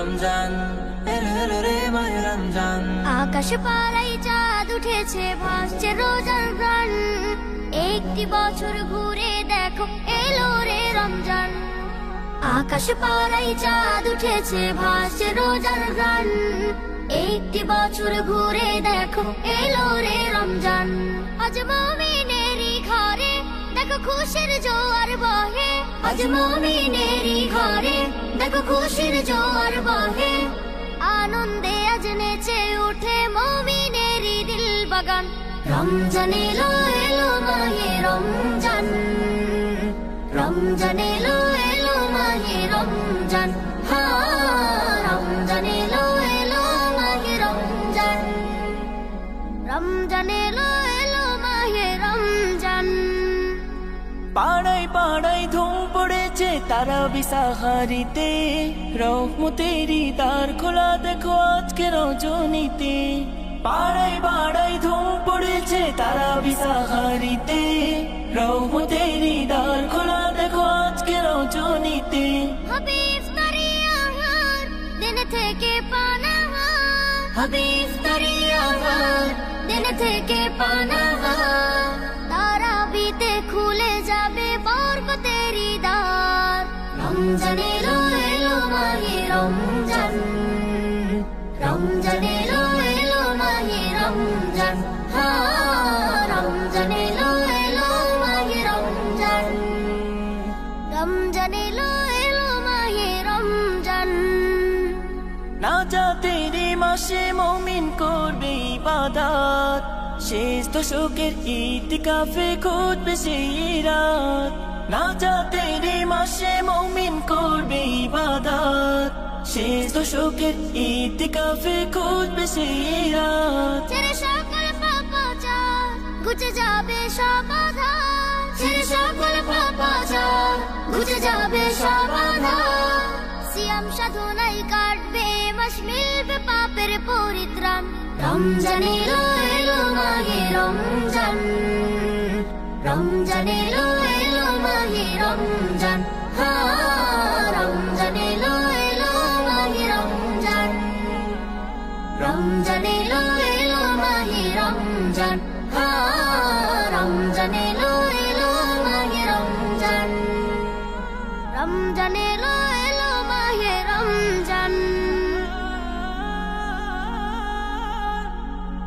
রমজান, এলো এলো রে মাহে রমজান। আকাশ পাড়ায় চাঁদ উঠেছে, ভাসছে রোজার প্রাণ। একটি বছর ঘুরে দেখো, এলো রে রমজান। আকাশ পাড়ায় চাঁদ উঠেছে, ভাসছে রোজার প্রাণ। একটি বছর ঘুরে দেখো, এলো রে রমজান। আজ মুমিনেরই ঘরে দেখো খুশির জোয়ার বহে। আজ মুমিনেরই ঘরে দেখো খুশির জোয়ার বহে। আনন্দে আজ নেচে উঠে মুমিনেরই দিল বাগান। রমজান এলো এলো মাহে রমজান, রমজান এলো এলো মাহে রমজান। রমজান এলো এলো মাহে রমজান, রমজান এলো এলো মাহে রমজান। পাড়ায় পাড়ায় ধুম পড়েছে তারাবি সাহারিতে, রহমতেরই দ্বার খোলা দেখো আজকে রজনীতে। পাড়ায় পাড়ায় ধুম পড়েছে তারাবি সাহারিতে, রহমতেরই দ্বার খোলা দেখো আজকে রজনীতে। হবে ইফতারি আহার, দিন থেকে পানাহার। হবে ইফতারি আহার, দিন থেকে পানাহার। তারাবিতে খুলে যাবে বরকতেরই দ্বার। রমজান এলো এলো মাহে রমজান, রমজান এলো এলো মাহে রমজান। রমজান এলো এলো মাহে রমজান, রমজান এলো এলো মাহে রমজান। নাজাতের মাসে মুমিন করবে ইবাদত, শেষ দশকের ইতিকাফে খুঁজবে সেই রাত। নাজাতের মাসে মুমিন করবে ইবাদত, শেষ দশকের ইতিকাফে খুঁজবে সেই রাত। ছেড়ে সকল পাপাচার ঘুচে যাবে সব আধার। ছেড়ে সকল পাপাচার ঘুচে যাবে সব আধার। সিয়াম সাধনায় কাটবে মাস, মিলবে পাপের পরিত্রাণ। রমজান এলো এলো মাহে রমজান, রমজান এলো এলো মাহে রমজান। রমজান এলো এলো মাহে রমজান, রমজান এলো এলো মাহে রমজান। রমজান এলো এলো মাহে রমজান, রমজান